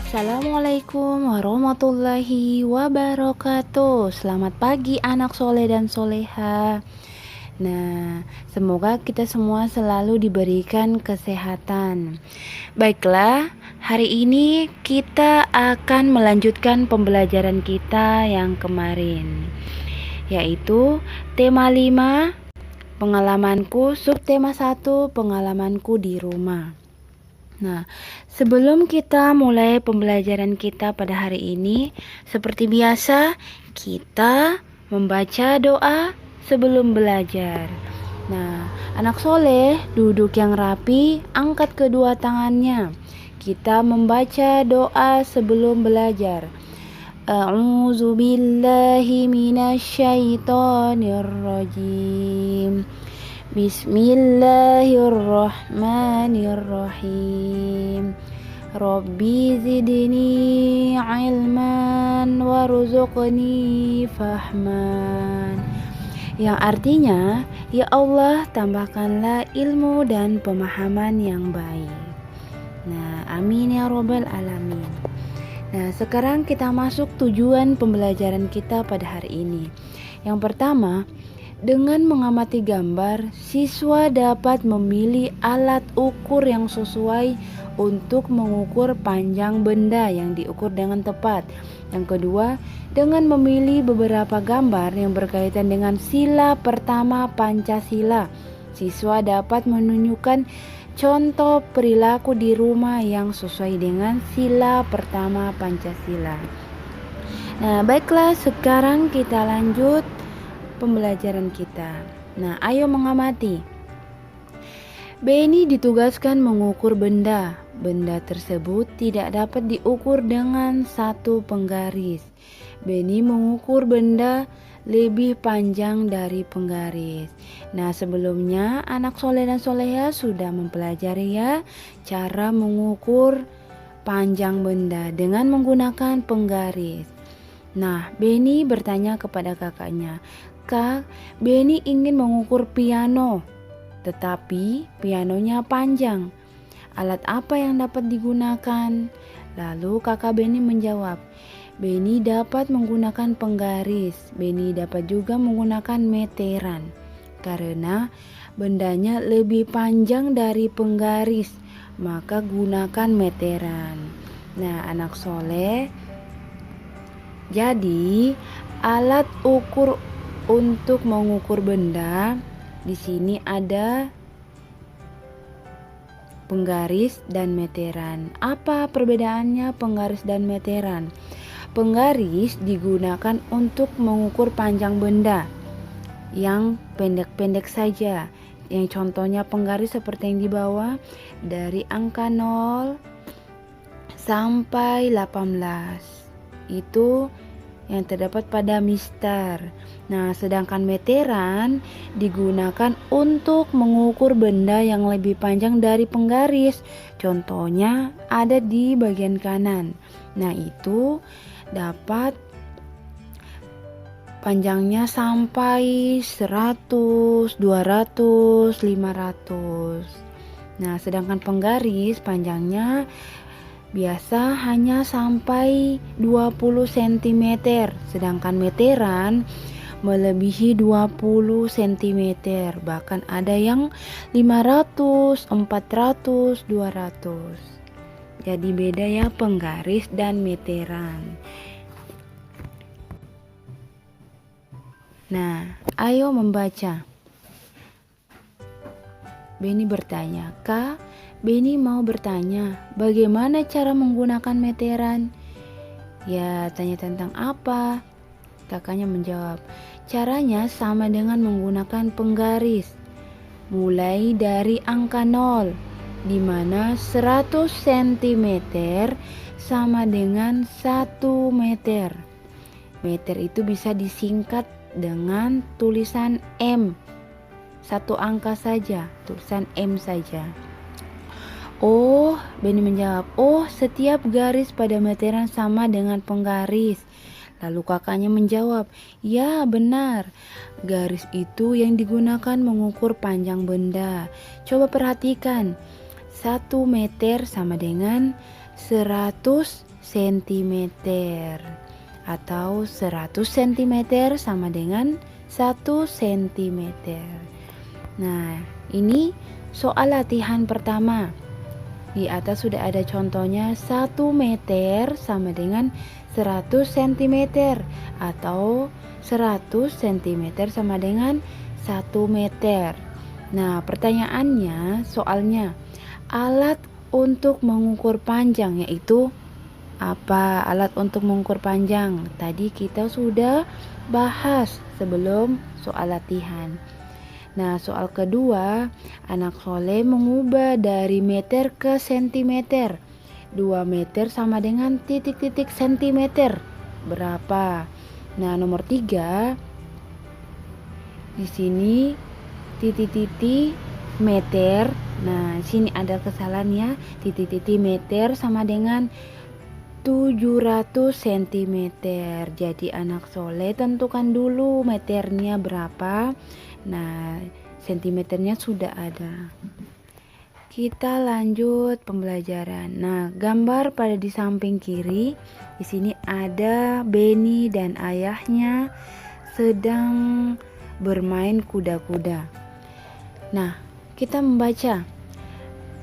Assalamualaikum warahmatullahi wabarakatuh. Selamat pagi anak soleh dan soleha. Nah, semoga kita semua selalu diberikan kesehatan. Baiklah, hari ini kita akan melanjutkan pembelajaran kita yang kemarin, yaitu tema 5, pengalamanku, subtema 1, pengalamanku di rumah. Nah, sebelum kita mulai pembelajaran kita pada hari ini, seperti biasa, kita membaca doa sebelum belajar. Nah, anak soleh, duduk yang rapi, angkat kedua tangannya. Kita membaca doa sebelum belajar. A'udzu billahi minasyaitonir rajim. Bismillahirrahmanirrahim. Rabbi zidni ilman warzuqni fahman. Yang artinya, ya Allah, tambahkanlah ilmu dan pemahaman yang baik. Nah, amin ya robbal alamin. Nah, sekarang kita masuk tujuan pembelajaran kita pada hari ini. Yang pertama, dengan mengamati gambar, siswa dapat memilih alat ukur yang sesuai untuk mengukur panjang benda yang diukur dengan tepat. Yang kedua, dengan memilih beberapa gambar yang berkaitan dengan sila pertama Pancasila, siswa dapat menunjukkan contoh perilaku di rumah yang sesuai dengan sila pertama Pancasila. Nah, baiklah, sekarang kita lanjut pembelajaran kita. Nah, ayo mengamati. Beni ditugaskan mengukur benda. Benda tersebut tidak dapat diukur dengan satu penggaris. Beni mengukur benda lebih panjang dari penggaris. Nah, sebelumnya anak soleh dan soleha sudah mempelajari ya cara mengukur panjang benda dengan menggunakan penggaris. Nah, Beni bertanya kepada kakaknya, "Kak, Beni ingin mengukur piano, tetapi pianonya panjang. Alat apa yang dapat digunakan?" Lalu kakak Beni menjawab, "Beni dapat menggunakan penggaris. Beni dapat juga menggunakan meteran. Karena bendanya lebih panjang dari penggaris, maka gunakan meteran." Nah, anak soleh, jadi alat ukur untuk mengukur benda di sini ada penggaris dan meteran. Apa perbedaannya penggaris dan meteran? Penggaris digunakan untuk mengukur panjang benda yang pendek-pendek saja. Yang contohnya penggaris seperti yang di bawah, dari angka 0 sampai 18. Itu yang terdapat pada mistar. Nah, sedangkan meteran digunakan untuk mengukur benda yang lebih panjang dari penggaris. Contohnya ada di bagian kanan. Nah, itu dapat panjangnya sampai 100, 200, 500. Nah, sedangkan penggaris panjangnya biasa hanya sampai 20 cm, sedangkan meteran melebihi 20 cm, bahkan ada yang 500, 400, 200. Jadi beda ya penggaris dan meteran. Nah, ayo membaca. Beni bertanya, "Kak, Beni mau bertanya, bagaimana cara menggunakan meteran?" "Ya, tanya tentang apa?" Kakaknya menjawab, "Caranya sama dengan menggunakan penggaris. Mulai dari angka 0, di mana 100 cm sama dengan 1 meter. Meter itu bisa disingkat dengan tulisan M. Satu angka saja, tulisan M saja." "Oh," Beni menjawab, "oh, setiap garis pada meteran sama dengan penggaris." Lalu kakaknya menjawab, "Ya, benar. Garis itu yang digunakan mengukur panjang benda. Coba perhatikan. 1 meter sama dengan 100 cm. Atau 100 cm sama dengan 1 cm. Nah, ini soal latihan pertama. Di atas sudah ada contohnya, 1 meter sama dengan 100 cm atau 100 cm sama dengan 1 meter. Nah, pertanyaannya, soalnya, alat untuk mengukur panjang yaitu apa? Alat untuk mengukur panjang tadi kita sudah bahas sebelum soal latihan. Nah, soal kedua, anak soleh mengubah dari meter ke sentimeter. 2 meter sama dengan titik-titik sentimeter. Berapa? Nah, nomor 3, di sini titik-titik meter. Nah, sini ada kesalahan ya. Titik-titik meter sama dengan 700 cm. Jadi anak soleh tentukan dulu meternya berapa. Nah, sentimeternya sudah ada. Kita lanjut pembelajaran. Nah, gambar pada di samping kiri. Di sini ada Beni dan ayahnya sedang bermain kuda-kuda. Nah, kita membaca.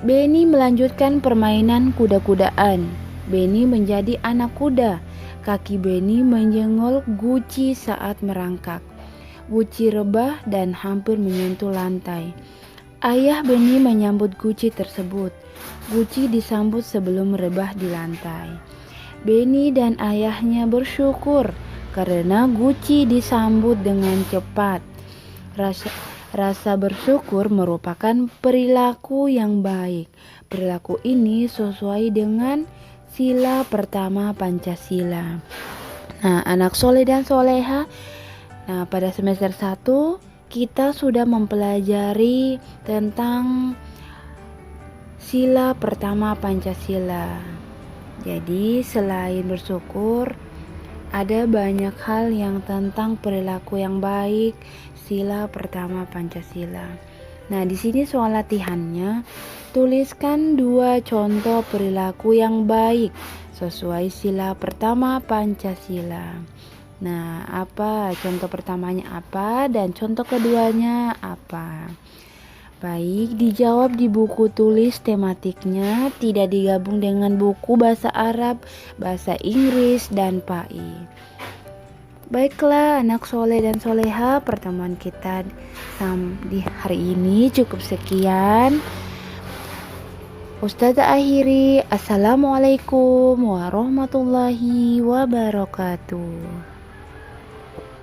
Beni melanjutkan permainan kuda-kudaan. Beni menjadi anak kuda. Kaki Beni menyenggol guci saat merangkak. Guci rebah dan hampir menyentuh lantai. Ayah Beni menyambut guci tersebut. Guci disambut sebelum rebah di lantai. Beni dan ayahnya bersyukur karena guci disambut dengan cepat. Rasa bersyukur merupakan perilaku yang baik. Perilaku ini sesuai dengan sila pertama Pancasila. Nah, anak soleh dan soleha, nah, pada semester 1 kita sudah mempelajari tentang sila pertama Pancasila. Jadi selain bersyukur, ada banyak hal yang tentang perilaku yang baik, sila pertama Pancasila. Nah, di sini soal latihannya, tuliskan 2 contoh perilaku yang baik sesuai sila pertama Pancasila. Nah, apa contoh pertamanya apa dan contoh keduanya apa? Baik, dijawab di buku tulis tematiknya, tidak digabung dengan buku bahasa Arab, bahasa Inggris, dan PAI. Baiklah anak soleh dan soleha, pertemuan kita di hari ini cukup sekian. Ustazah akhiri, Assalamualaikum warahmatullahi wabarakatuh.